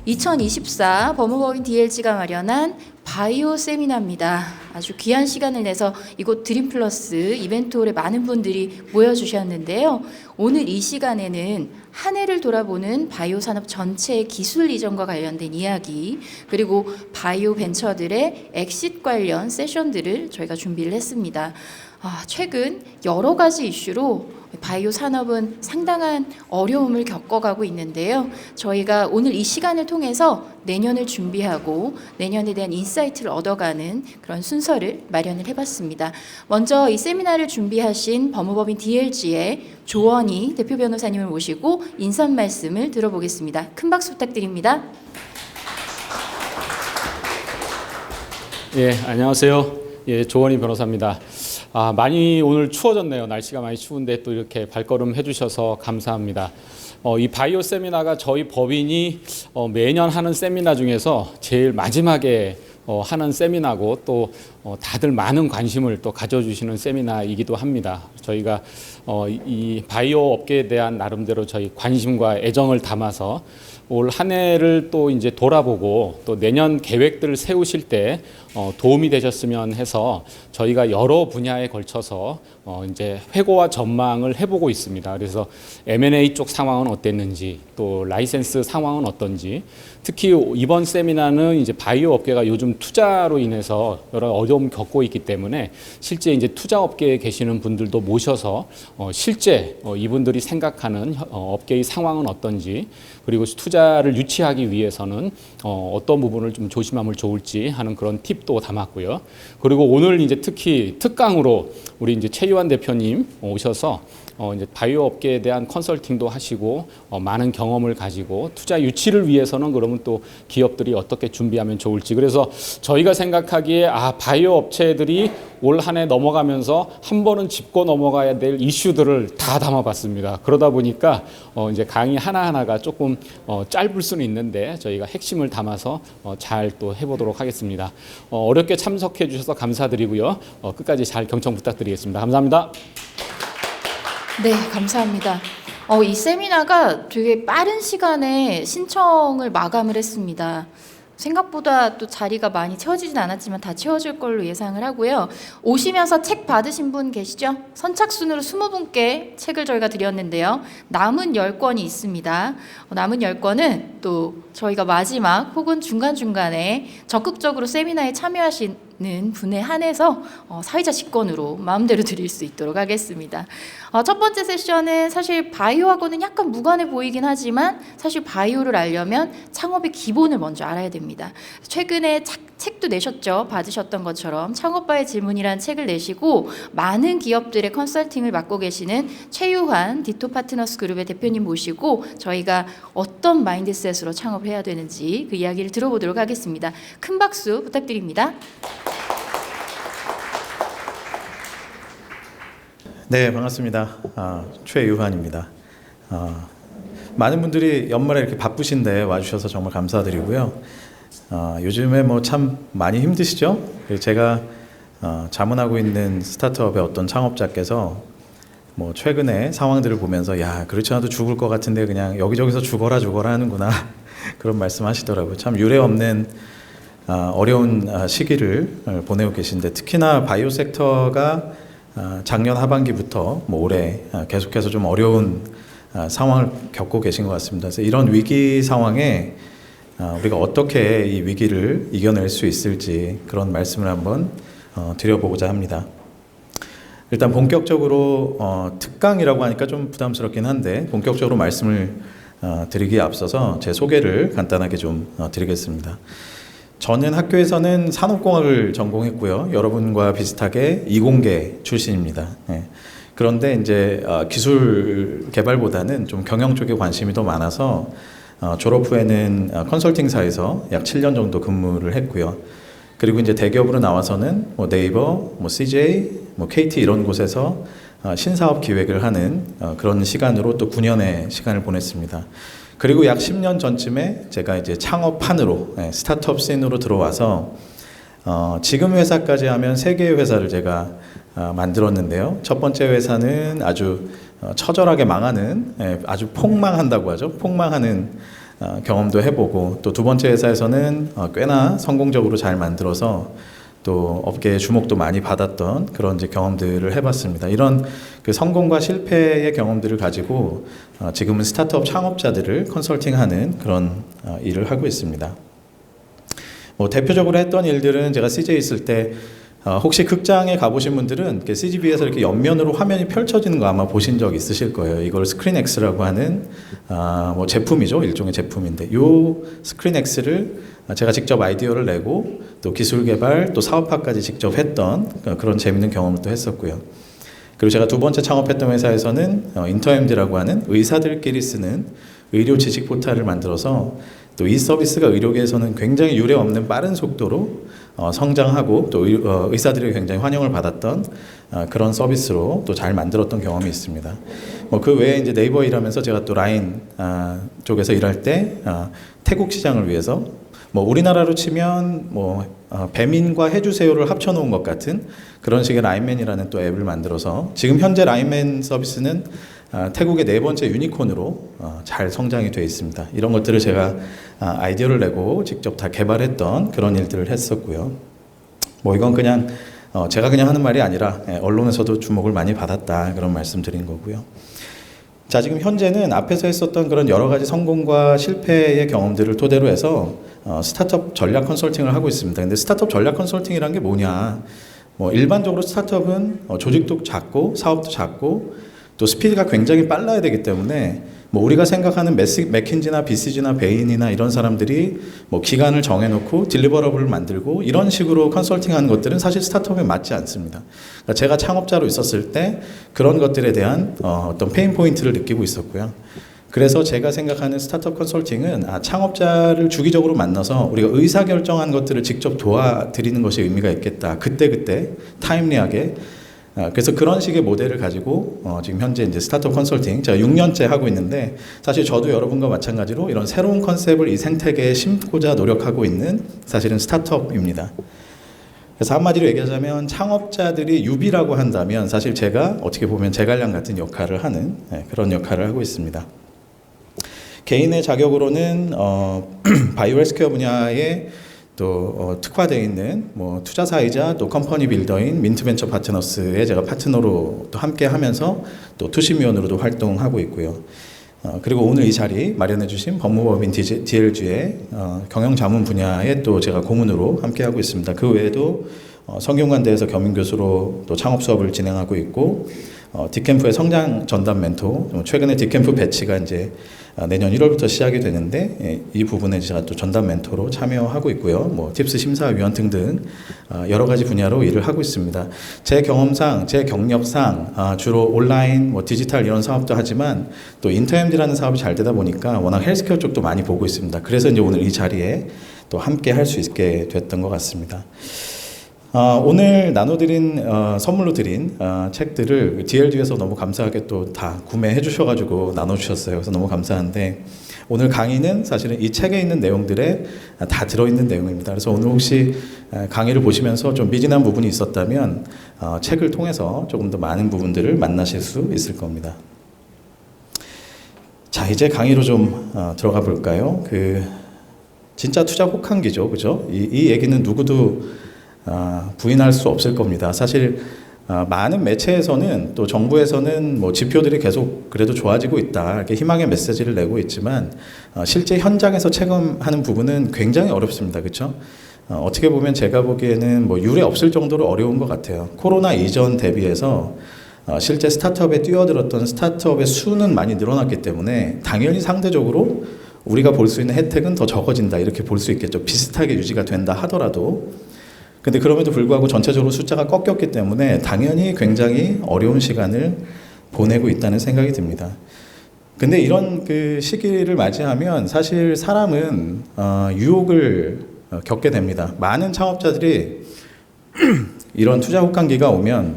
2024 법무법인 DLG가 마련한 바이오 세미나입니다. 아주 귀한 시간을 내서 이곳 드림플러스 이벤트홀에 많은 분들이 모여주셨는데요. 오늘 이 시간에는 한 해를 돌아보는 바이오 산업 전체의 기술 이전과 관련된 이야기, 그리고 바이오 벤처들의 엑싯 관련 세션들을 저희가 준비를 했습니다. 최근 여러 가지 이슈로 바이오 산업은 상당한 어려움을 겪어가고 있는데요. 저희가 오늘 이 시간을 통해서 내년을 준비하고 내년에 대한 인사이트를 얻어가는 그런 순서를 마련을 해봤습니다. 먼저 이 세미나를 준비하신 법무법인 DLG의 조원희 대표 변호사님을 모시고 인사 말씀을 들어보겠습니다. 큰 박수 부탁드립니다. 예, 안녕하세요. 예, 조원희 변호사입니다. 많이 오늘 추워졌네요. 날씨가 많이 추운데 또 이렇게 발걸음 해주셔서 감사합니다. 이 바이오 세미나가 저희 법인이 매년 하는 세미나 중에서 제일 마지막에 하는 세미나고 또 다들 많은 관심을 또 가져주시는 세미나이기도 합니다. 저희가 이 바이오 업계에 대한 나름대로 저희 관심과 애정을 담아서 올 한 해를 또 이제 돌아보고 또 내년 계획들을 세우실 때 도움이 되셨으면 해서 저희가 여러 분야에 걸쳐서 이제 회고와 전망을 해보고 있습니다. 그래서 M&A 쪽 상황은 어땠는지, 또 라이센스 상황은 어떤지, 특히 이번 세미나는 이제 바이오 업계가 요즘 투자로 인해서 여러 어려움 겪고 있기 때문에 실제 이제 투자 업계에 계시는 분들도 모셔서 실제 이분들이 생각하는 업계의 상황은 어떤지, 그리고 투자를 유치하기 위해서는 어떤 부분을 좀 조심하면 좋을지 하는 그런 팁도 담았고요. 그리고 오늘 이제 특히 특강으로 우리 이제 최유한 대표님 오셔서 이제 바이오 업계에 대한 컨설팅도 하시고 많은 경험을 가지고 투자 유치를 위해서는 그러면 또 기업들이 어떻게 준비하면 좋을지, 그래서 저희가 생각하기에 바이오 업체들이 올 한 해 넘어가면서 한 번은 짚고 넘어가야 될 이슈들을 다 담아봤습니다. 그러다 보니까 이제 강의 하나하나가 조금 짧을 수는 있는데 저희가 핵심을 담아서 잘 또 해보도록 하겠습니다. 어렵게 참석해 주셔서 감사드리고요. 끝까지 잘 경청 부탁드리겠습니다. 감사합니다. 네, 감사합니다. 이 세미나가 되게 빠른 시간에 신청을 마감을 했습니다. 생각보다 또 자리가 많이 채워지진 않았지만 다 채워질 걸로 예상을 하고요. 오시면서 책 받으신 분 계시죠? 선착순으로 20분께 책을 저희가 드렸는데요. 남은 10권이 있습니다. 남은 10권은 또 저희가 마지막 혹은 중간중간에 적극적으로 세미나에 참여하신 분에 한해서 사회자 직권으로 마음대로 드릴 수 있도록 하겠습니다. 첫 번째 세션은 사실 바이오하고는 약간 무관해 보이긴 하지만 사실 바이오를 알려면 창업의 기본을 먼저 알아야 됩니다. 최근에 책도 내셨죠. 받으셨던 것처럼 창업바의 질문이라는 책을 내시고 많은 기업들의 컨설팅을 맡고 계시는 최유한 디토 파트너스 그룹의 대표님 모시고 저희가 어떤 마인드셋으로 창업해야 되는지 그 이야기를 들어보도록 하겠습니다. 큰 박수 부탁드립니다. 네, 반갑습니다. 최유한입니다. 많은 분들이 연말에 이렇게 바쁘신데 와주셔서 정말 감사드리고요. 요즘에 뭐 참 많이 힘드시죠? 제가 자문하고 있는 스타트업의 어떤 창업자께서 뭐 최근에 상황들을 보면서 그렇지 않아도 죽을 것 같은데 그냥 여기저기서 죽어라 하는구나 그런 말씀하시더라고요. 참 유례없는 어려운 시기를 보내고 계신데, 특히나 바이오 섹터가 작년 하반기부터 뭐 올해 계속해서 좀 어려운 상황을 겪고 계신 것 같습니다. 그래서 이런 위기 상황에 우리가 어떻게 이 위기를 이겨낼 수 있을지 그런 말씀을 한번 드려보고자 합니다. 일단 본격적으로 특강이라고 하니까 좀 부담스럽긴 한데 본격적으로 말씀을 드리기에 앞서서 제 소개를 간단하게 좀 드리겠습니다. 저는 학교에서는 산업공학을 전공했고요. 여러분과 비슷하게 이공계 출신입니다. 그런데 이제 기술 개발보다는 좀 경영 쪽에 관심이 더 많아서 졸업 후에는 컨설팅사에서 약 7년 정도 근무를 했고요. 그리고 이제 대기업으로 나와서는 뭐 네이버, 뭐 CJ, 뭐 KT 이런 곳에서 신사업 기획을 하는 그런 시간으로 또 9년의 시간을 보냈습니다. 그리고 약 10년 전쯤에 제가 이제 창업판으로 스타트업 씬으로 들어와서 지금 회사까지 하면 3개의 회사를 제가 만들었는데요. 첫 번째 회사는 아주 처절하게 망하는, 아주 폭망한다고 하죠. 폭망하는 경험도 해보고 또 두 번째 회사에서는 꽤나 성공적으로 잘 만들어서 또 업계의 주목도 많이 받았던 그런 이제 경험들을 해봤습니다. 이런 그 성공과 실패의 경험들을 가지고 지금은 스타트업 창업자들을 컨설팅하는 그런 일을 하고 있습니다. 뭐 대표적으로 했던 일들은 제가 CJ 있을 때 혹시 극장에 가보신 분들은 CGV에서 이렇게 옆면으로 화면이 펼쳐지는 거 아마 보신 적 있으실 거예요. 이걸 스크린X라고 하는 뭐 제품이죠. 일종의 제품인데 이 스크린X를 제가 직접 아이디어를 내고 또 기술 개발 또 사업화까지 직접 했던 그런 재밌는 경험을 또 했었고요. 그리고 제가 두 번째 창업했던 회사에서는 인터엠디라고 하는 의사들끼리 쓰는 의료 지식 포탈을 만들어서 또 이 서비스가 의료계에서는 굉장히 유례 없는 빠른 속도로 성장하고 또 의사들이 굉장히 환영을 받았던 그런 서비스로 또 잘 만들었던 경험이 있습니다. 뭐 그 외에 이제 네이버 일하면서 제가 또 라인 쪽에서 일할 때 태국 시장을 위해서 뭐 우리나라로 치면 뭐 배민과 해주세요를 합쳐놓은 것 같은 그런 식의 라인맨이라는 또 앱을 만들어서 지금 현재 라인맨 서비스는 태국의 네 번째 유니콘으로 잘 성장이 되어 있습니다. 이런 것들을 제가 아이디어를 내고 직접 다 개발했던 그런 일들을 했었고요. 뭐 이건 그냥 제가 그냥 하는 말이 아니라 언론에서도 주목을 많이 받았다 그런 말씀드린 거고요. 자, 지금 현재는 앞에서 했었던 그런 여러 가지 성공과 실패의 경험들을 토대로 해서 스타트업 전략 컨설팅을 하고 있습니다. 근데 스타트업 전략 컨설팅이란 게 뭐냐? 뭐 일반적으로 스타트업은 조직도 작고 사업도 작고 또 스피드가 굉장히 빨라야 되기 때문에 뭐 우리가 생각하는 맥킨지나 BCG나 베인이나 이런 사람들이 뭐 기간을 정해놓고 딜리버러블을 만들고 이런 식으로 컨설팅하는 것들은 사실 스타트업에 맞지 않습니다. 그러니까 제가 창업자로 있었을 때 그런 것들에 대한 어떤 페인 포인트를 느끼고 있었고요. 그래서 제가 생각하는 스타트업 컨설팅은 창업자를 주기적으로 만나서 우리가 의사결정한 것들을 직접 도와드리는 것이 의미가 있겠다. 그때그때 타임리하게. 그래서 그런 식의 모델을 가지고 지금 현재 이제 스타트업 컨설팅 제가 6년째 하고 있는데 사실 저도 여러분과 마찬가지로 이런 새로운 컨셉을 이 생태계에 심고자 노력하고 있는 사실은 스타트업입니다. 그래서 한마디로 얘기하자면 창업자들이 유비라고 한다면 사실 제가 어떻게 보면 제갈량 같은 역할을 하는 그런 역할을 하고 있습니다. 개인의 자격으로는 바이오 헬스케어 분야에 또 특화되어 있는 뭐 투자사이자 또 컴퍼니 빌더인 민트벤처 파트너스에 제가 파트너로 또 함께 하면서 또 투심위원으로도 활동하고 있고요. 그리고 오늘 이 자리 마련해 주신 법무법인 DLG의 경영자문 분야에 또 제가 고문으로 함께 하고 있습니다. 그 외에도 성균관대에서 겸임교수로 또 창업 수업을 진행하고 있고 딕캠프의 성장 전담 멘토, 최근에 딕캠프 배치가 이제 내년 1월부터 시작이 되는데 이 부분에 제가 또 전담 멘토로 참여하고 있고요. 뭐 팁스 심사위원 등등 여러 가지 분야로 일을 하고 있습니다. 제 경험상, 제 경력상 주로 온라인, 뭐 디지털 이런 사업도 하지만 또 인터엠디라는 사업이 잘 되다 보니까 워낙 헬스케어 쪽도 많이 보고 있습니다. 그래서 이제 오늘 이 자리에 또 함께 할 수 있게 됐던 것 같습니다. 오늘 나눠드린 선물로 드린 책들을 DLG에서 너무 감사하게 또 다 구매해 주셔가지고 나눠주셨어요. 그래서 너무 감사한데 오늘 강의는 사실은 이 책에 있는 내용들에 다 들어있는 내용입니다. 그래서 오늘 혹시 강의를 보시면서 좀 미진한 부분이 있었다면 책을 통해서 조금 더 많은 부분들을 만나실 수 있을 겁니다. 자, 이제 강의로 좀 들어가 볼까요? 진짜 투자 혹한기죠, 그죠? 이 얘기는 누구도 부인할 수 없을 겁니다. 사실 많은 매체에서는 또 정부에서는 뭐 지표들이 계속 그래도 좋아지고 있다 이렇게 희망의 메시지를 내고 있지만 실제 현장에서 체감하는 부분은 굉장히 어렵습니다. 그렇죠? 어떻게 보면 제가 보기에는 뭐 유례 없을 정도로 어려운 것 같아요. 코로나 이전 대비해서 실제 스타트업에 뛰어들었던 스타트업의 수는 많이 늘어났기 때문에 당연히 상대적으로 우리가 볼 수 있는 혜택은 더 적어진다 이렇게 볼 수 있겠죠. 비슷하게 유지가 된다 하더라도. 근데 그럼에도 불구하고 전체적으로 숫자가 꺾였기 때문에 당연히 굉장히 어려운 시간을 보내고 있다는 생각이 듭니다. 근데 이런 그 시기를 맞이하면 사실 사람은 유혹을 겪게 됩니다. 많은 창업자들이 이런 투자 혹한기가 오면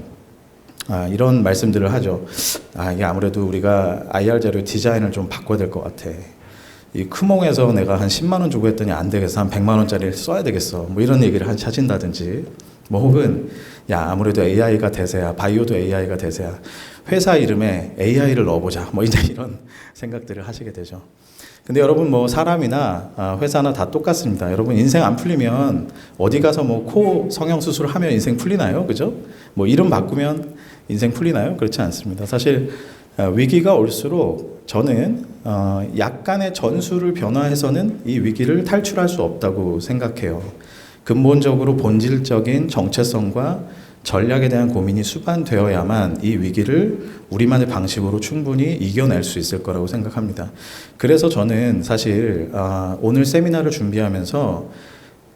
이런 말씀들을 하죠. 이게 아무래도 우리가 IR 자료 디자인을 좀 바꿔야 될 것 같아. 이 크몽에서 내가 한 10만 원 주고 했더니 안 되겠어. 한 100만 원짜리를 써야 되겠어. 뭐 이런 얘기를 하신다든지 뭐 혹은 야 아무래도 AI가 대세야. 바이오도 AI가 대세야. 회사 이름에 AI를 넣어보자. 뭐 이제 이런 생각들을 하시게 되죠. 근데 여러분 뭐 사람이나 회사나 다 똑같습니다. 여러분 인생 안 풀리면 어디 가서 뭐 코 성형 수술을 하면 인생 풀리나요? 그죠? 뭐 이름 바꾸면 인생 풀리나요? 그렇지 않습니다. 사실 위기가 올수록 저는 약간의 전술을 변화해서는 이 위기를 탈출할 수 없다고 생각해요. 근본적으로 본질적인 정체성과 전략에 대한 고민이 수반되어야만 이 위기를 우리만의 방식으로 충분히 이겨낼 수 있을 거라고 생각합니다. 그래서 저는 사실 오늘 세미나를 준비하면서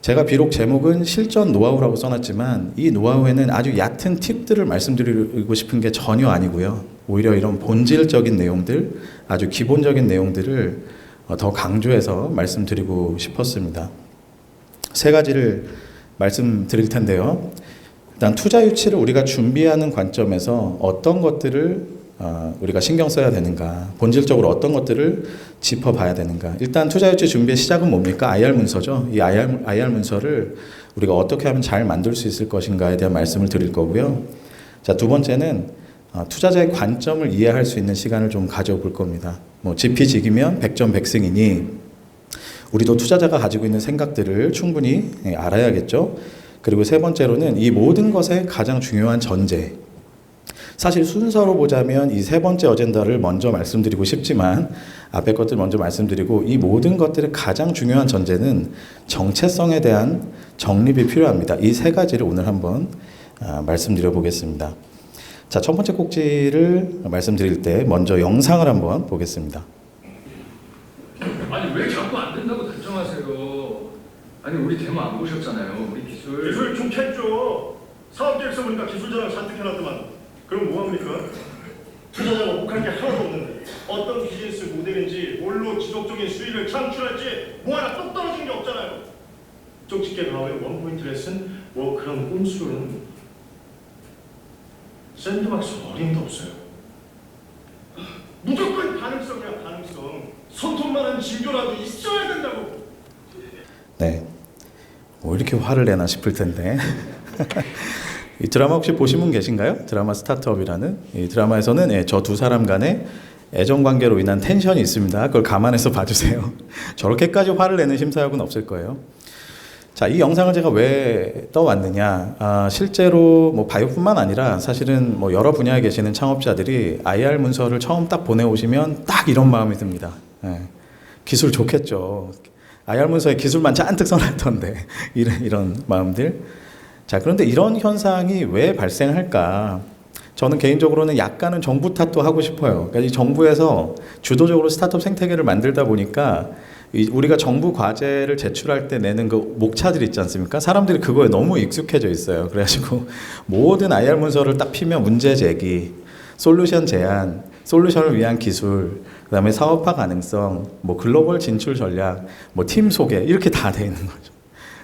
제가 비록 제목은 실전 노하우라고 써놨지만 이 노하우에는 아주 얕은 팁들을 말씀드리고 싶은 게 전혀 아니고요. 오히려 이런 본질적인 내용들, 아주 기본적인 내용들을 더 강조해서 말씀드리고 싶었습니다. 세 가지를 말씀드릴 텐데요. 일단 투자 유치를 우리가 준비하는 관점에서 어떤 것들을 우리가 신경 써야 되는가, 본질적으로 어떤 것들을 짚어봐야 되는가. 일단 투자 유치 준비의 시작은 뭡니까? IR 문서죠. 이 IR 문서를 우리가 어떻게 하면 잘 만들 수 있을 것인가에 대한 말씀을 드릴 거고요. 자, 두 번째는 투자자의 관점을 이해할 수 있는 시간을 좀 가져볼 겁니다. 뭐 지피지기면 백전백승이니 우리도 투자자가 가지고 있는 생각들을 충분히 알아야겠죠. 그리고 세 번째로는 이 모든 것의 가장 중요한 전제. 사실 순서로 보자면 이 세 번째 어젠다를 먼저 말씀드리고 싶지만 앞에 것들 먼저 말씀드리고 이 모든 것들의 가장 중요한 전제는 정체성에 대한 정립이 필요합니다. 이 세 가지를 오늘 한번 말씀드려 보겠습니다. 자, 첫 번째 꼭지를 말씀드릴 때 먼저 영상을 한번 보겠습니다. 아니 왜 자꾸 안 된다고 단정하세요? 아니 우리 데모 안 보셨잖아요. 우리 기술 좋겠죠. 사업계획서 보니까 기술 자랑 잔뜩 해놨더만. 그럼 뭐합니까? 투자자가 못할 게 하나도 없는데 어떤 비즈니스 모델인지 뭘로 지속적인 수익을 창출할지 뭐 하나 똑 떨어진 게 없잖아요. 쪽집게 가오의 원포인트 레슨 뭐 그런 꼼수는 샌드박스 어림도 없어요. 무조건 가능성이야 가능성. 손톱만한 진교라도 있어야 된다고. 네, 뭐 이렇게 화를 내나 싶을 텐데 이 드라마 혹시 보신 분 계신가요? 드라마 스타트업이라는 이 드라마에서는 저 두 사람 간의 애정관계로 인한 텐션이 있습니다. 그걸 감안해서 봐주세요. 저렇게까지 화를 내는 심사역은 없을 거예요. 자, 이 영상을 제가 왜 떠왔느냐? 실제로 뭐 바이오뿐만 아니라 사실은 뭐 여러 분야에 계시는 창업자들이 IR 문서를 처음 딱 보내오시면 딱 이런 마음이 듭니다. 기술 좋겠죠. IR 문서에 기술만 잔뜩 써놨던데 이런 마음들. 자, 그런데 이런 현상이 왜 발생할까? 저는 개인적으로는 약간은 정부 탓도 하고 싶어요. 그러니까 이 정부에서 주도적으로 스타트업 생태계를 만들다 보니까 우리가 정부 과제를 제출할 때 내는 그 목차들 있지 않습니까? 사람들이 그거에 너무 익숙해져 있어요. 그래가지고 모든 IR 문서를 딱 피면 문제 제기, 솔루션 제안, 솔루션을 위한 기술, 그다음에 사업화 가능성, 뭐 글로벌 진출 전략, 뭐 팀 소개 이렇게 다 돼 있는 거죠.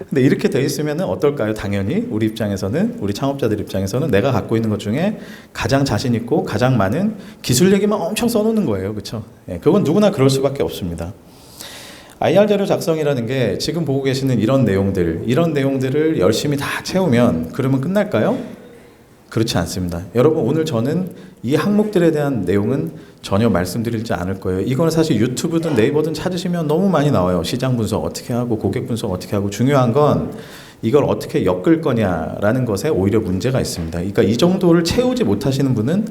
근데 이렇게 돼 있으면은 어떨까요? 당연히 우리 입장에서는, 우리 창업자들 입장에서는 내가 갖고 있는 것 중에 가장 자신 있고 가장 많은 기술 얘기만 엄청 써놓는 거예요, 그렇죠? 그건 누구나 그럴 수밖에 없습니다. IR 자료 작성이라는 게 지금 보고 계시는 이런 내용들을 열심히 다 채우면 그러면 끝날까요? 그렇지 않습니다. 여러분, 오늘 저는 이 항목들에 대한 내용은 전혀 말씀드리지 않을 거예요. 이거는 사실 유튜브든 네이버든 찾으시면 너무 많이 나와요. 시장 분석 어떻게 하고 고객 분석 어떻게 하고. 중요한 건 이걸 어떻게 엮을 거냐라는 것에 오히려 문제가 있습니다. 그러니까 이 정도를 채우지 못하시는 분은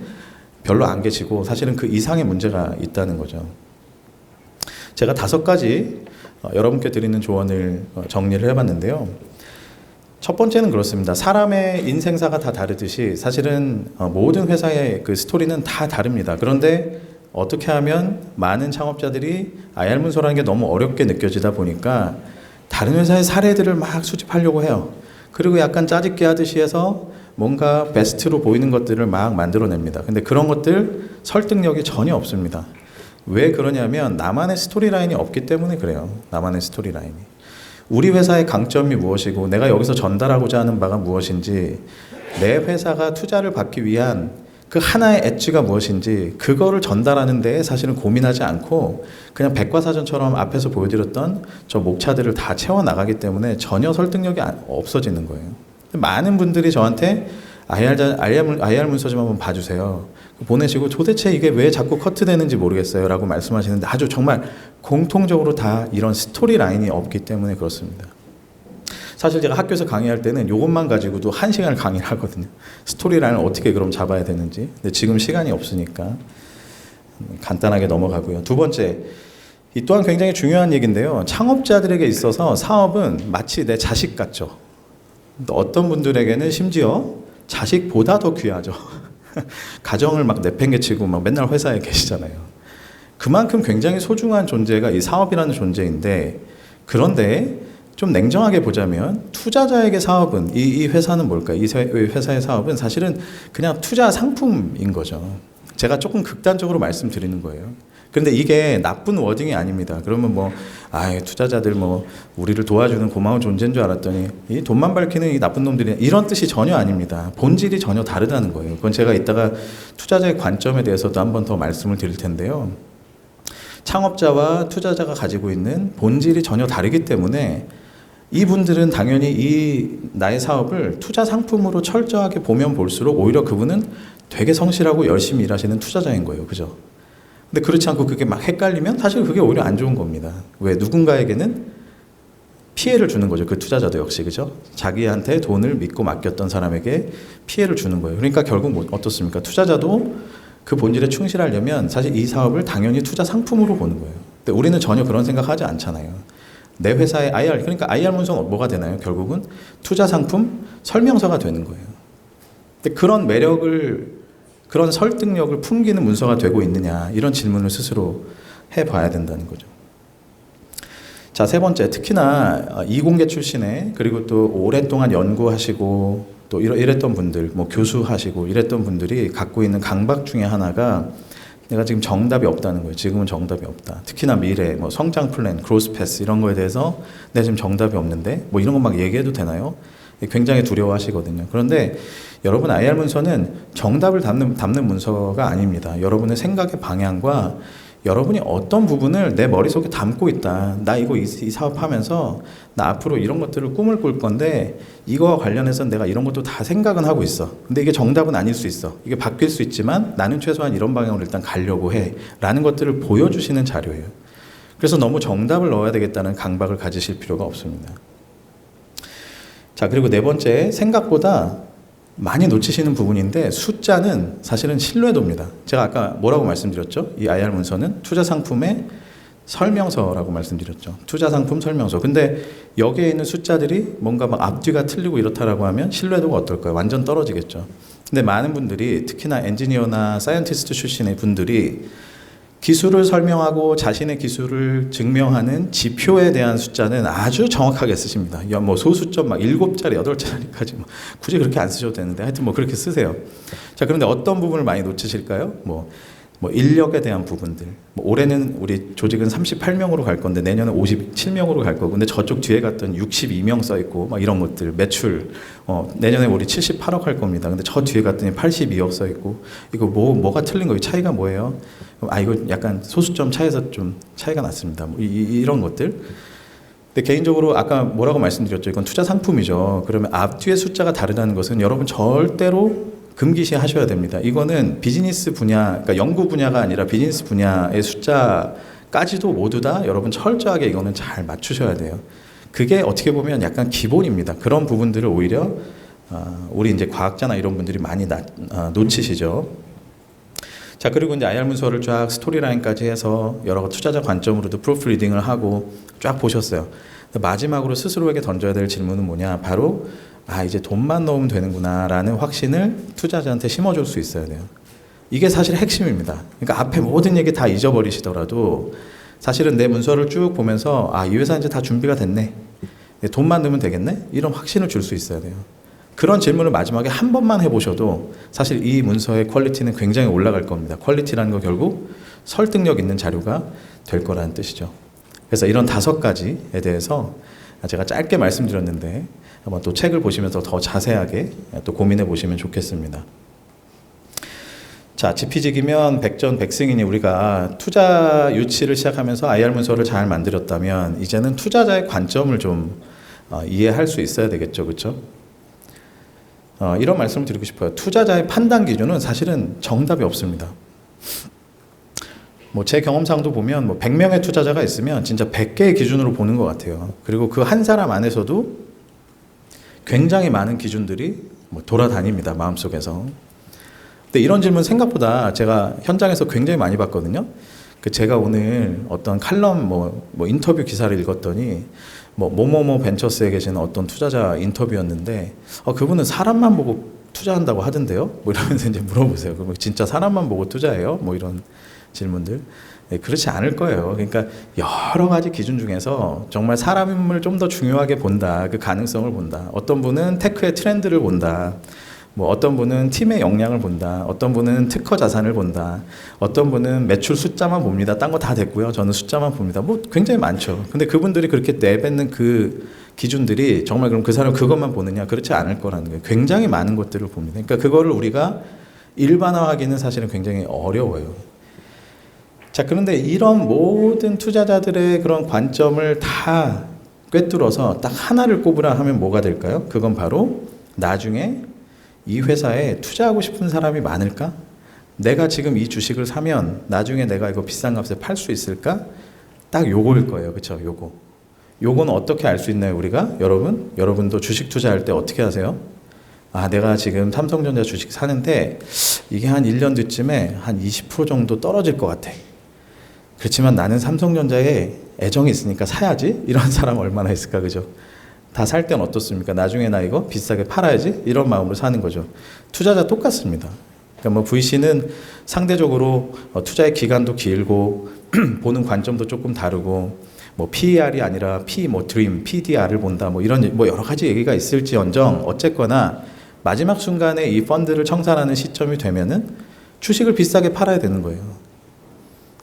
별로 안 계시고 사실은 그 이상의 문제가 있다는 거죠. 제가 5가지 여러분께 드리는 조언을 정리를 해봤는데요. 첫 번째는 그렇습니다. 사람의 인생사가 다 다르듯이 사실은 모든 회사의 그 스토리는 다 다릅니다. 그런데 어떻게 하면 많은 창업자들이 IR 문서라는 게 너무 어렵게 느껴지다 보니까 다른 회사의 사례들을 막 수집하려고 해요. 그리고 약간 짜집기 하듯이 해서 뭔가 베스트로 보이는 것들을 막 만들어냅니다. 근데 그런 것들 설득력이 전혀 없습니다. 왜 그러냐면 나만의 스토리라인이 없기 때문에 그래요. 나만의 스토리라인이. 우리 회사의 강점이 무엇이고 내가 여기서 전달하고자 하는 바가 무엇인지, 내 회사가 투자를 받기 위한 그 하나의 엣지가 무엇인지 그거를 전달하는 데에 사실은 고민하지 않고 그냥 백과사전처럼 앞에서 보여드렸던 저 목차들을 다 채워나가기 때문에 전혀 설득력이 없어지는 거예요. 많은 분들이 저한테 IR 문서 좀 한번 봐주세요. 보내시고 도대체 이게 왜 자꾸 커트되는지 모르겠어요 라고 말씀하시는데 아주 정말 공통적으로 다 이런 스토리 라인이 없기 때문에 그렇습니다. 사실 제가 학교에서 강의할 때는 이것만 가지고도 1시간을 강의를 하거든요. 스토리 라인을 어떻게 그럼 잡아야 되는지. 근데 지금 시간이 없으니까 간단하게 넘어가고요. 두 번째, 이 또한 굉장히 중요한 얘기인데요. 창업자들에게 있어서 사업은 마치 내 자식 같죠. 어떤 분들에게는 심지어 자식보다 더 귀하죠. 가정을 막 내팽개치고 막 맨날 회사에 계시잖아요. 그만큼 굉장히 소중한 존재가 이 사업이라는 존재인데, 그런데 좀 냉정하게 보자면 투자자에게 사업은 이 회사는 뭘까? 이 회사의 사업은 사실은 그냥 투자 상품인 거죠. 제가 조금 극단적으로 말씀드리는 거예요. 그런데 이게 나쁜 워딩이 아닙니다. 그러면 투자자들 우리를 도와주는 고마운 존재인 줄 알았더니 이 돈만 밝히는 이 나쁜 놈들이 이런 뜻이 전혀 아닙니다. 본질이 전혀 다르다는 거예요. 그건 제가 이따가 투자자의 관점에 대해서도 한번 더 말씀을 드릴 텐데요. 창업자와 투자자가 가지고 있는 본질이 전혀 다르기 때문에 이분들은 당연히 이 나의 사업을 투자 상품으로 철저하게 보면 볼수록 오히려 그분은 되게 성실하고 열심히 일하시는 투자자인 거예요. 그죠? 근데 그렇지 않고 그게 막 헷갈리면 사실 그게 오히려 안 좋은 겁니다. 왜? 누군가에게는 피해를 주는 거죠. 그 투자자도 역시. 그죠? 자기한테 돈을 믿고 맡겼던 사람에게 피해를 주는 거예요. 그러니까 결국 어떻습니까? 투자자도 그 본질에 충실하려면 사실 이 사업을 당연히 투자 상품으로 보는 거예요. 근데 우리는 전혀 그런 생각하지 않잖아요. 내 회사의 IR, 그러니까 IR 문서는 뭐가 되나요? 결국은 투자 상품 설명서가 되는 거예요. 근데 그런 매력을, 그런 설득력을 풍기는 문서가 되고 있느냐, 이런 질문을 스스로 해봐야 된다는 거죠. 자, 세 번째, 특히나 이공계 출신에, 그리고 또 오랫동안 연구하시고 또 이랬던 분들, 교수하시고 이랬던 분들이 갖고 있는 강박 중에 하나가 내가 지금 정답이 없다는 거예요. 지금은 정답이 없다. 특히나 미래, 성장 플랜, 그로스 패스 이런 거에 대해서 내가 지금 정답이 없는데 이런 거 막 얘기해도 되나요? 굉장히 두려워하시거든요. 그런데 여러분, IR 문서는 정답을 담는 문서가 아닙니다. 여러분의 생각의 방향과 여러분이 어떤 부분을 내 머릿속에 담고 있다. 나 이 사업하면서 나 앞으로 이런 것들을 꿈을 꿀 건데 이거와 관련해서 내가 이런 것도 다 생각은 하고 있어. 근데 이게 정답은 아닐 수 있어. 이게 바뀔 수 있지만 나는 최소한 이런 방향으로 일단 가려고 해. 라는 것들을 보여주시는 자료예요. 그래서 너무 정답을 넣어야 되겠다는 강박을 가지실 필요가 없습니다. 자, 그리고 네 번째, 생각보다 많이 놓치시는 부분인데 숫자는 사실은 신뢰도입니다. 제가 아까 뭐라고 말씀드렸죠? 이 IR 문서는 투자 상품의 설명서라고 말씀드렸죠. 투자 상품 설명서. 근데 여기에 있는 숫자들이 뭔가 막 앞뒤가 틀리고 이렇다라고 하면 신뢰도가 어떨까요? 완전 떨어지겠죠. 근데 많은 분들이, 특히나 엔지니어나 사이언티스트 출신의 분들이 기술을 설명하고 자신의 기술을 증명하는 지표에 대한 숫자는 아주 정확하게 쓰십니다. 소수점 7자리, 8자리까지 굳이 그렇게 안 쓰셔도 되는데 하여튼 그렇게 쓰세요. 자, 그런데 어떤 부분을 많이 놓치실까요? 인력에 대한 부분들. 올해는 우리 조직은 38명으로 갈 건데 내년은 57명으로 갈 거고, 근데 저쪽 뒤에 갔더니 62명 써 있고 이런 것들. 매출 내년에 우리 78억 할 겁니다. 근데 저 뒤에 갔더니 82억 써 있고, 이거 뭐가 틀린 거예요? 차이가 뭐예요? 이거 약간 소수점 차에서 좀 차이가 났습니다. 이런 것들. 근데 개인적으로 아까 뭐라고 말씀드렸죠? 이건 투자 상품이죠. 그러면 앞뒤의 숫자가 다르다는 것은 여러분 절대로 금기시 하셔야 됩니다. 이거는 비즈니스 분야, 그러니까 연구 분야가 아니라 비즈니스 분야의 숫자까지도 모두 다 여러분 철저하게 이거는 잘 맞추셔야 돼요. 그게 어떻게 보면 약간 기본입니다. 그런 부분들을 오히려 우리 이제 과학자나 이런 분들이 많이 놓치시죠. 자, 그리고 이제 IR 문서를 쫙 스토리라인까지 해서 여러 투자자 관점으로도 프루프 리딩을 하고 쫙 보셨어요. 마지막으로 스스로에게 던져야 될 질문은 뭐냐? 바로 이제 돈만 넣으면 되는구나라는 확신을 투자자한테 심어줄 수 있어야 돼요. 이게 사실 핵심입니다. 그러니까 앞에 모든 얘기 다 잊어버리시더라도 사실은 내 문서를 쭉 보면서 이 회사 이제 다 준비가 됐네. 돈만 넣으면 되겠네? 이런 확신을 줄 수 있어야 돼요. 그런 질문을 마지막에 한 번만 해보셔도 사실 이 문서의 퀄리티는 굉장히 올라갈 겁니다. 퀄리티라는 거 결국 설득력 있는 자료가 될 거라는 뜻이죠. 그래서 이런 5가지에 대해서 제가 짧게 말씀드렸는데 한번 또 책을 보시면서 더 자세하게 또 고민해 보시면 좋겠습니다. 자, 지피지기면 백전백승이니 우리가 투자 유치를 시작하면서 IR 문서를 잘 만들었다면 이제는 투자자의 관점을 좀 이해할 수 있어야 되겠죠. 그렇죠? 이런 말씀을 드리고 싶어요. 투자자의 판단 기준은 사실은 정답이 없습니다. 뭐 제 경험상도 보면 뭐 100명의 투자자가 있으면 진짜 100개의 기준으로 보는 것 같아요. 그리고 그 한 사람 안에서도 굉장히 많은 기준들이 뭐 돌아다닙니다. 마음속에서. 근데 이런 질문 생각보다 제가 현장에서 굉장히 많이 받거든요. 제가 오늘 어떤 칼럼 뭐 인터뷰 기사를 읽었더니 뭐모모모 벤처스에 계시는 어떤 투자자 인터뷰였는데 그분은 사람만 보고 투자한다고 하던데요. 뭐 이러면서 이제 물어보세요. 그럼 진짜 사람만 보고 투자해요? 뭐 이런 질문들. 네, 그렇지 않을 거예요. 그러니까 여러 가지 기준 중에서 정말 사람을 좀 더 중요하게 본다. 그 가능성을 본다. 어떤 분은 테크의 트렌드를 본다. 뭐 어떤 분은 팀의 역량을 본다. 어떤 분은 특허 자산을 본다. 어떤 분은 매출 숫자만 봅니다. 딴 거 다 됐고요. 저는 숫자만 봅니다. 뭐 굉장히 많죠. 근데 그분들이 그렇게 내뱉는 그 기준들이 정말 그럼 그 사람 그것만 보느냐? 그렇지 않을 거라는 거예요. 굉장히 많은 것들을 봅니다. 그러니까 그거를 우리가 일반화하기는 사실은 굉장히 어려워요. 자, 그런데 이런 모든 투자자들의 그런 관점을 다 꿰뚫어서 딱 하나를 꼽으라 하면 뭐가 될까요? 그건 바로 나중에 이 회사에 투자하고 싶은 사람이 많을까? 내가 지금 이 주식을 사면 나중에 내가 이거 비싼 값에 팔 수 있을까? 딱 요거일 거예요. 그렇죠? 요거는 어떻게 알 수 있나요, 우리가? 여러분도 주식 투자할 때 어떻게 하세요? 내가 지금 삼성전자 주식 사는데 이게 한 1년 뒤쯤에 한 20% 정도 떨어질 것 같아. 그렇지만 나는 삼성전자에 애정이 있으니까 사야지. 이런 사람 얼마나 있을까, 그죠? 다 살 땐 어떻습니까? 나중에 나 이거 비싸게 팔아야지. 이런 마음으로 사는 거죠. 투자자 똑같습니다. 그러니까 뭐 VC는 상대적으로 투자의 기간도 길고 보는 관점도 조금 다르고 뭐 PER이 아니라 DREAM, PDR을 본다. 뭐 이런 뭐 여러 가지 얘기가 있을지언정 어쨌거나 마지막 순간에 이 펀드를 청산하는 시점이 되면은 주식을 비싸게 팔아야 되는 거예요.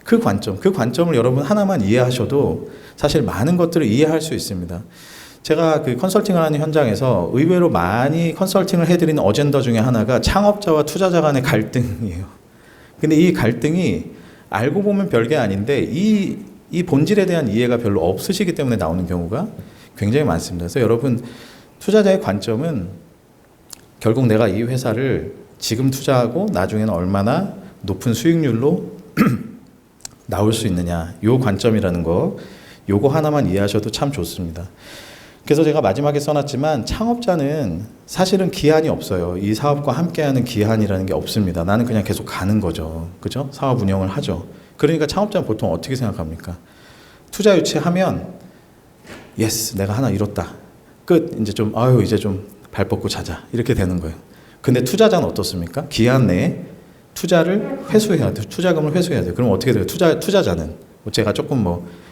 그 관점을 여러분 하나만 이해하셔도 사실 많은 것들을 이해할 수 있습니다. 제가 그 컨설팅을 하는 현장에서 의외로 많이 컨설팅을 해드리는 어젠더 중에 하나가 창업자와 투자자 간의 갈등이에요. 근데 이 갈등이 알고 보면 별게 아닌데 이 본질에 대한 이해가 별로 없으시기 때문에 나오는 경우가 굉장히 많습니다. 그래서 여러분 투자자의 관점은 결국 내가 이 회사를 지금 투자하고 나중에는 얼마나 높은 수익률로 나올 수 있느냐, 요 관점이라는 거, 요거 하나만 이해하셔도 참 좋습니다. 그래서 제가 마지막에 써놨지만 창업자는 사실은 기한이 없어요. 이 사업과 함께하는 기한이라는 게 없습니다. 나는 그냥 계속 가는 거죠. 그죠? 사업 운영을 하죠. 그러니까 창업자는 보통 어떻게 생각합니까? 투자 유치하면 예스, 내가 하나 이뤘다. 끝. 이제 좀 이제 좀 발 뻗고 자자. 이렇게 되는 거예요. 근데 투자자는 어떻습니까? 기한 내에 투자를 회수해야 돼요. 투자금을 회수해야 돼요. 그럼 어떻게 돼요? 투자자는 제가 조금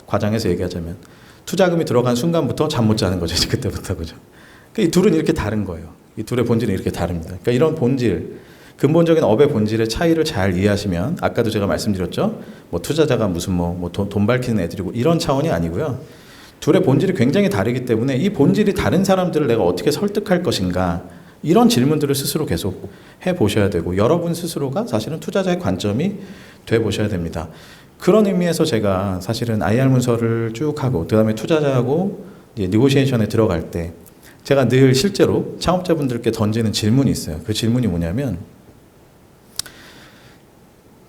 과장해서 얘기하자면 투자금이 들어간 순간부터 잠 못 자는 거죠. 그때부터. 그죠? 이 둘은 이렇게 다른 거예요. 이 둘의 본질은 이렇게 다릅니다. 그러니까 이런 본질, 근본적인 업의 본질의 차이를 잘 이해하시면 아까도 제가 말씀드렸죠. 투자자가 무슨 돈 밝히는 애들이고 이런 차원이 아니고요. 둘의 본질이 굉장히 다르기 때문에 이 본질이 다른 사람들을 내가 어떻게 설득할 것인가 이런 질문들을 스스로 계속 해보셔야 되고 여러분 스스로가 사실은 투자자의 관점이 돼보셔야 됩니다. 그런 의미에서 제가 사실은 IR 문서를 쭉 하고 그 다음에 투자자하고 니고시에이션에 들어갈 때 제가 늘 실제로 창업자분들께 던지는 질문이 있어요. 그 질문이 뭐냐면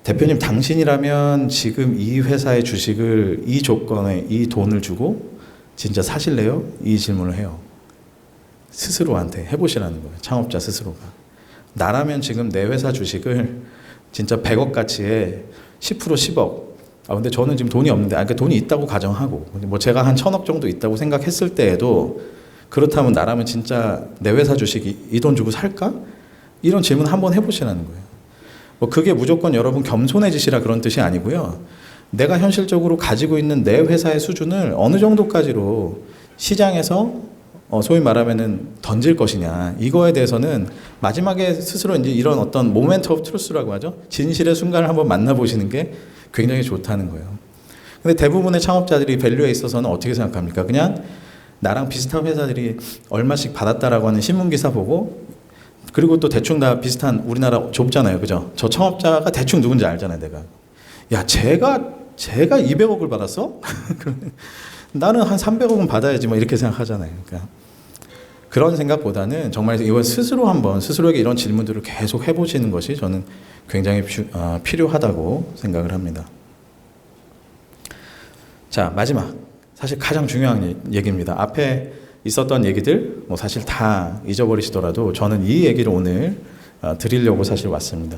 대표님 당신이라면 지금 이 회사의 주식을 이 조건에 이 돈을 주고 진짜 사실래요? 이 질문을 해요. 스스로한테 해보시라는 거예요. 창업자 스스로가. 나라면 지금 내 회사 주식을 진짜 100억 가치에 10% 10억. 근데 저는 지금 돈이 없는데, 그러니까 돈이 있다고 가정하고, 제가 한 1000억 정도 있다고 생각했을 때에도 그렇다면 나라면 진짜 내 회사 주식이 이 돈 주고 살까? 이런 질문 한번 해보시라는 거예요. 그게 무조건 여러분 겸손해지시라 그런 뜻이 아니고요. 내가 현실적으로 가지고 있는 내 회사의 수준을 어느 정도까지로 시장에서 소위 말하면은 던질 것이냐 이거에 대해서는 마지막에 스스로 이제 이런 어떤 모멘트 오브 트루스라고 하죠. 진실의 순간을 한번 만나보시는 게 굉장히 좋다는 거예요. 근데 대부분의 창업자들이 밸류에 있어서는 어떻게 생각합니까? 그냥 나랑 비슷한 회사들이 얼마씩 받았다라고 하는 신문 기사 보고 그리고 또 대충 다 비슷한 우리나라 좁잖아요. 그죠? 저 창업자가 대충 누군지 알잖아요. 내가. 야, 제가 200억을 받았어? 나는 한 300억은 받아야지 이렇게 생각하잖아요. 그러니까 그런 생각보다는 정말 이건 스스로 한번 스스로에게 이런 질문들을 계속 해보시는 것이 저는 굉장히 필요하다고 생각을 합니다. 자, 마지막 사실 가장 중요한 얘기입니다. 앞에 있었던 얘기들 뭐 사실 다 잊어버리시더라도 저는 이 얘기를 오늘 드리려고 사실 왔습니다.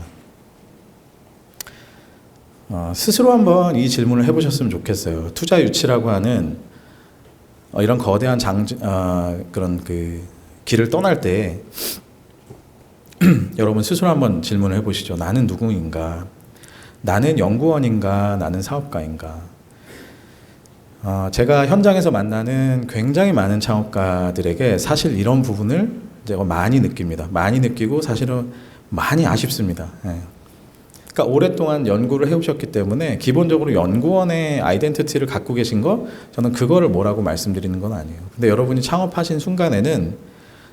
스스로 한번 이 질문을 해보셨으면 좋겠어요. 투자 유치라고 하는 이런 거대한 그런 그 길을 떠날 때 여러분 스스로 한번 질문을 해보시죠. 나는 누구인가? 나는 연구원인가? 나는 사업가인가? 제가 현장에서 만나는 굉장히 많은 창업가들에게 사실 이런 부분을 제가 많이 느낍니다. 많이 느끼고 사실은 많이 아쉽습니다. 그러니까 오랫동안 연구를 해오셨기 때문에 기본적으로 연구원의 아이덴티티를 갖고 계신 거 저는 그거를 뭐라고 말씀드리는 건 아니에요. 근데 여러분이 창업하신 순간에는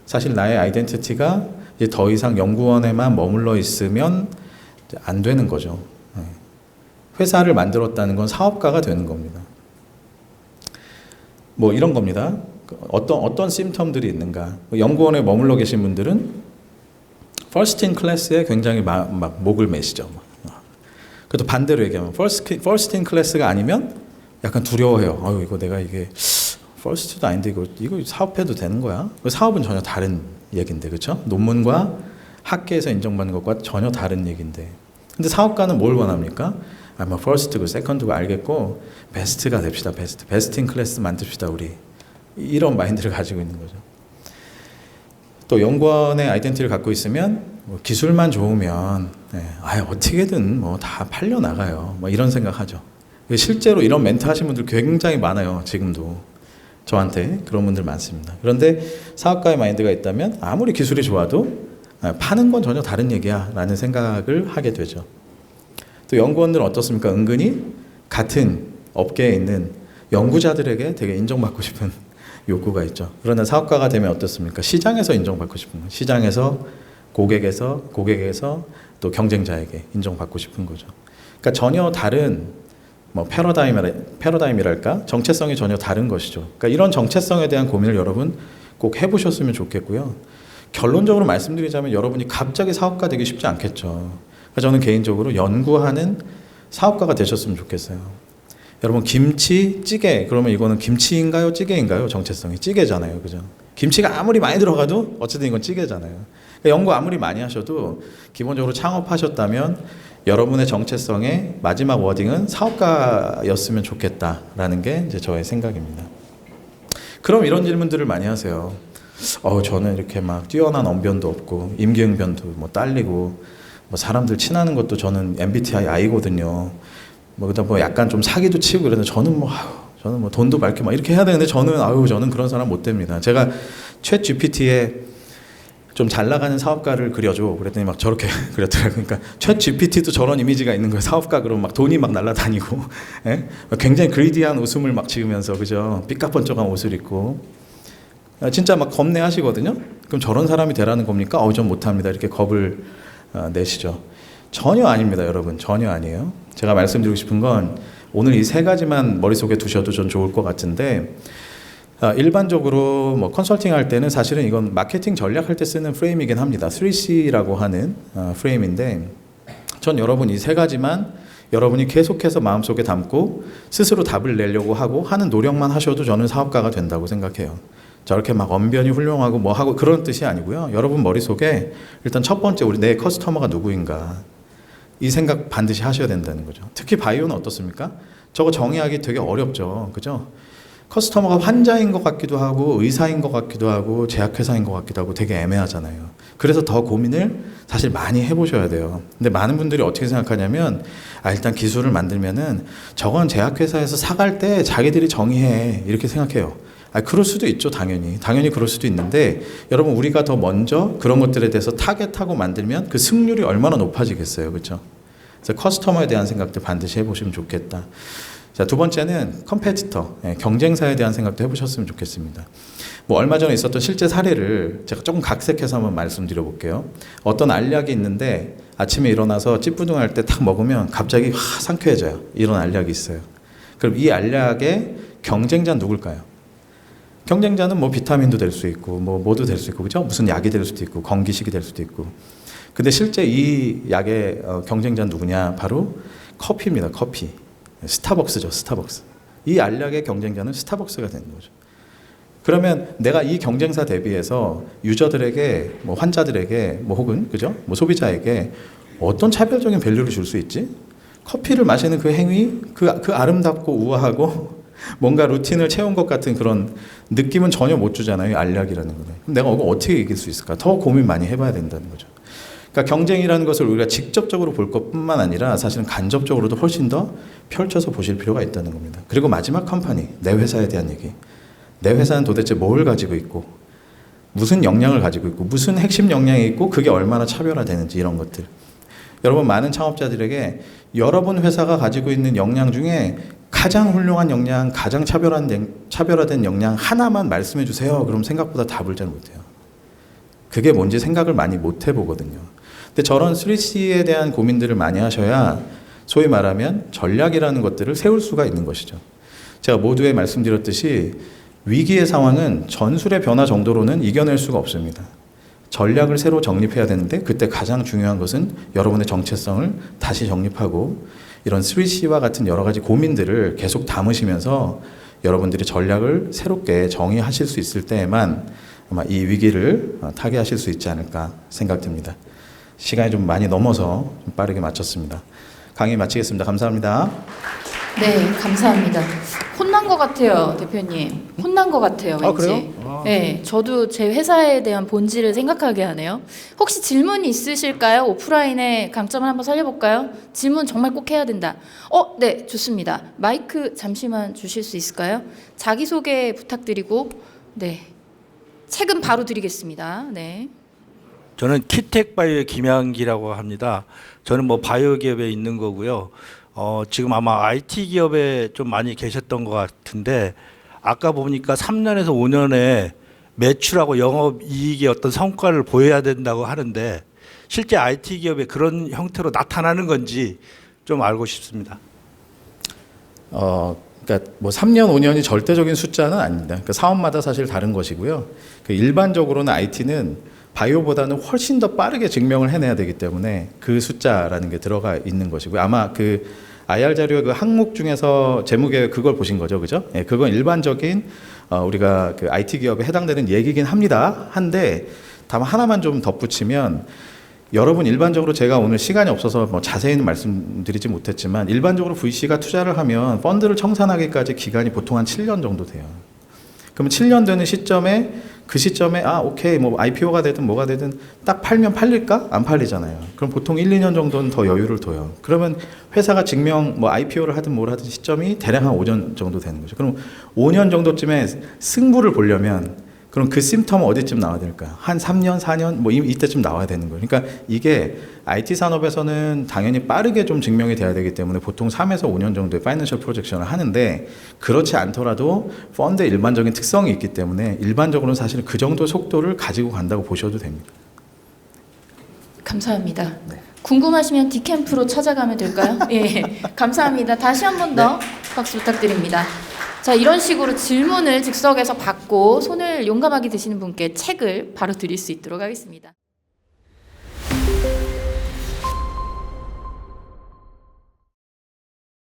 사실 나의 아이덴티티가 이제 더 이상 연구원에만 머물러 있으면 안 되는 거죠. 회사를 만들었다는 건 사업가가 되는 겁니다. 뭐 이런 겁니다. 어떤 심텀들이 있는가. 연구원에 머물러 계신 분들은 first in class에 굉장히 막 목을 매시죠. 그래도 반대로 얘기하면 first in class가 아니면 약간 두려워해요. 아유 이거 내가 이게 first도 아닌데 이거 사업해도 되는 거야? 사업은 전혀 다른 얘긴데 그렇죠? 논문과 학계에서 인정받는 것과 전혀 다른 얘긴데. 근데 사업가는 뭘 원합니까? 뭐 first고 second고 알겠고 베스트가 됩시다. 베스트 인 클래스 만듭시다 우리. 이런 마인드를 가지고 있는 거죠. 또 연구원의 아이덴티티를 갖고 있으면 뭐 기술만 좋으면 어떻게든 뭐 다 팔려 나가요. 뭐 이런 생각하죠. 실제로 이런 멘트 하신 분들 굉장히 많아요. 지금도 저한테 그런 분들 많습니다. 그런데 사업가의 마인드가 있다면 아무리 기술이 좋아도 파는 건 전혀 다른 얘기야 라는 생각을 하게 되죠. 또 연구원들은 어떻습니까? 은근히 같은 업계에 있는 연구자들에게 되게 인정받고 싶은 욕구가 있죠. 그러나 사업가가 되면 어떻습니까? 시장에서 인정받고 싶은 거예요. 시장에서 고객에서 또 경쟁자에게 인정받고 싶은 거죠. 그러니까 전혀 다른 뭐 패러다임이랄까 정체성이 전혀 다른 것이죠. 그러니까 이런 정체성에 대한 고민을 여러분 꼭 해보셨으면 좋겠고요. 결론적으로 말씀드리자면 여러분이 갑자기 사업가 되기 쉽지 않겠죠. 그러니까 저는 개인적으로 연구하는 사업가가 되셨으면 좋겠어요. 여러분 김치, 찌개 그러면 이거는 김치인가요? 찌개인가요? 정체성이 찌개잖아요. 그죠? 김치가 아무리 많이 들어가도 어쨌든 이건 찌개잖아요. 그러니까 연구 아무리 많이 하셔도 기본적으로 창업하셨다면 여러분의 정체성의 마지막 워딩은 사업가였으면 좋겠다라는 게 이제 저의 생각입니다. 그럼 이런 질문들을 많이 하세요. 저는 이렇게 막 뛰어난 언변도 없고 임기응변도 뭐 딸리고 뭐 사람들 친하는 것도 저는 MBTI I거든요. 뭐 그다음 뭐 약간 좀 사기도 치고 그랬는데 저는 뭐 돈도 밝게 막 이렇게 해야 되는데 저는 그런 사람 못 됩니다. 제가 챗 GPT에 좀 잘 나가는 사업가를 그려줘 그랬더니 막 저렇게 그렸더라고요. 그러니까 챗 GPT도 저런 이미지가 있는 거예요. 사업가 그러면 막 돈이 막 날아다니고 굉장히 그리디한 웃음을 막 지으면서 그죠? 삐까번쩍한 옷을 입고 진짜 막 겁내하시거든요. 그럼 저런 사람이 되라는 겁니까? 전 못합니다. 이렇게 겁을 내시죠. 전혀 아닙니다, 여러분. 전혀 아니에요. 제가 말씀드리고 싶은 건 오늘 이 세 가지만 머릿속에 두셔도 전 좋을 것 같은데 일반적으로 뭐 컨설팅 할 때는 사실은 이건 마케팅 전략할 때 쓰는 프레임이긴 합니다. 3C라고 하는 프레임인데 전 여러분 이 세 가지만 여러분이 계속해서 마음속에 담고 스스로 답을 내려고 하고 하는 노력만 하셔도 저는 사업가가 된다고 생각해요. 저렇게 막 언변이 훌륭하고 뭐 하고 그런 뜻이 아니고요. 여러분 머릿속에 일단 첫 번째 내 커스터머가 누구인가 이 생각 반드시 하셔야 된다는 거죠. 특히 바이오는 어떻습니까? 저거 정의하기 되게 어렵죠. 그죠? 커스터머가 환자인 것 같기도 하고 의사인 것 같기도 하고 제약회사인 것 같기도 하고 되게 애매하잖아요. 그래서 더 고민을 사실 많이 해보셔야 돼요. 근데 많은 분들이 어떻게 생각하냐면 일단 기술을 만들면은 저건 제약회사에서 사갈 때 자기들이 정의해 이렇게 생각해요. 그럴 수도 있죠. 당연히 그럴 수도 있는데 여러분 우리가 더 먼저 그런 것들에 대해서 타겟하고 만들면 그 승률이 얼마나 높아지겠어요. 그렇죠? 그래서 커스터머에 대한 생각도 반드시 해보시면 좋겠다. 자, 두 번째는 컴페티터, 경쟁사에 대한 생각도 해보셨으면 좋겠습니다. 뭐 얼마 전에 있었던 실제 사례를 제가 조금 각색해서 한번 말씀드려 볼게요. 어떤 알약이 있는데 아침에 일어나서 찌뿌둥할 때 딱 먹으면 갑자기 상쾌해져요. 이런 알약이 있어요. 그럼 이 알약의 경쟁자는 누굴까요? 경쟁자는 뭐 비타민도 될 수 있고 뭐 뭐도 될 수 있고 그죠? 무슨 약이 될 수도 있고 건기식이 될 수도 있고. 근데 실제 이 약의 경쟁자는 누구냐? 바로 커피입니다. 커피. 스타벅스죠. 스타벅스. 이 알약의 경쟁자는 스타벅스가 되는 거죠. 그러면 내가 이 경쟁사 대비해서 유저들에게 뭐 환자들에게 뭐 혹은 그죠? 뭐 소비자에게 어떤 차별적인 밸류를 줄 수 있지? 커피를 마시는 그 행위, 그 아름답고 우아하고 뭔가 루틴을 채운 것 같은 그런 느낌은 전혀 못 주잖아요. 알약이라는 거는. 그럼 내가 이거 어떻게 이길 수 있을까? 더 고민 많이 해봐야 된다는 거죠. 그러니까 경쟁이라는 것을 우리가 직접적으로 볼 것뿐만 아니라 사실은 간접적으로도 훨씬 더 펼쳐서 보실 필요가 있다는 겁니다. 그리고 마지막 컴퍼니, 내 회사에 대한 얘기. 내 회사는 도대체 뭘 가지고 있고 무슨 역량을 가지고 있고 무슨 핵심 역량이 있고 그게 얼마나 차별화되는지 이런 것들. 여러분 많은 창업자들에게 여러분 회사가 가지고 있는 역량 중에 가장 훌륭한 역량, 가장 차별화된 역량 하나만 말씀해 주세요. 그럼 생각보다 답을 잘 못해요. 그게 뭔지 생각을 많이 못 해보거든요. 근데 저런 3C에 대한 고민들을 많이 하셔야 소위 말하면 전략이라는 것들을 세울 수가 있는 것이죠. 제가 모두에 말씀드렸듯이 위기의 상황은 전술의 변화 정도로는 이겨낼 수가 없습니다. 전략을 새로 정립해야 되는데 그때 가장 중요한 것은 여러분의 정체성을 다시 정립하고 이런 3C와 같은 여러 가지 고민들을 계속 담으시면서 여러분들이 전략을 새롭게 정의하실 수 있을 때에만 아마 이 위기를 타개하실 수 있지 않을까 생각됩니다. 시간이 좀 많이 넘어서 좀 빠르게 마쳤습니다. 강의 마치겠습니다. 감사합니다. 네, 감사합니다. 혼난 것 같아요, 대표님. 혼난 것 같아요, 왠지. 그래요? 네, 저도 제 회사에 대한 본질을 생각하게 하네요. 혹시 질문이 있으실까요? 오프라인의 강점을 한번 살려볼까요? 질문 정말 꼭 해야 된다. 네, 좋습니다. 마이크 잠시만 주실 수 있을까요? 자기소개 부탁드리고, 네, 책은 바로 드리겠습니다. 네. 저는 키텍바이오의 김양기라고 합니다. 저는 뭐 바이오 기업에 있는 거고요. 지금 아마 IT 기업에 좀 많이 계셨던 것 같은데 아까 보니까 3년에서 5년에 매출하고 영업 이익의 어떤 성과를 보여야 된다고 하는데 실제 IT 기업에 그런 형태로 나타나는 건지 좀 알고 싶습니다. 그러니까 뭐 3년, 5년이 절대적인 숫자는 아닙니다. 그러니까 사업마다 사실 다른 것이고요. 그 일반적으로는 IT는 바이오보다는 훨씬 더 빠르게 증명을 해내야 되기 때문에 그 숫자라는 게 들어가 있는 것이고요. 아마 그 IR 자료 그 항목 중에서 재무계획 그걸 보신 거죠, 그죠? 예, 그건 일반적인 우리가 그 IT 기업에 해당되는 얘기긴 합니다. 한데 다만 하나만 좀 덧붙이면 여러분 일반적으로 제가 오늘 시간이 없어서 뭐 자세히는 말씀드리지 못했지만 일반적으로 VC가 투자를 하면 펀드를 청산하기까지 기간이 보통 한 7년 정도 돼요. 그러면 7년 되는 시점에 그 시점에 오케이 뭐 IPO가 되든 뭐가 되든 딱 팔면 팔릴까? 안 팔리잖아요. 그럼 보통 1, 2년 정도는 더 여유를 둬요. 그러면 회사가 증명 뭐 IPO를 하든 뭘 하든 시점이 대략 한 5년 정도 되는 거죠. 그럼 5년 정도쯤에 승부를 보려면 그럼 그 심텀은 어디쯤 나와야 될까요? 한 3년, 4년 뭐 이때쯤 나와야 되는 거예요. 그러니까 이게 IT 산업에서는 당연히 빠르게 좀 증명이 돼야 되기 때문에 보통 3에서 5년 정도의 파이낸셜 프로젝션을 하는데 그렇지 않더라도 펀드의 일반적인 특성이 있기 때문에 일반적으로는 사실 그 정도 속도를 가지고 간다고 보셔도 됩니다. 감사합니다. 네. 궁금하시면 디캠프로 찾아가면 될까요? 예, 감사합니다. 다시 한 번 더 박수 부탁드립니다. 자, 이런 식으로 질문을 즉석에서 받고 손을 용감하게 드시는 분께 책을 바로 드릴 수 있도록 하겠습니다.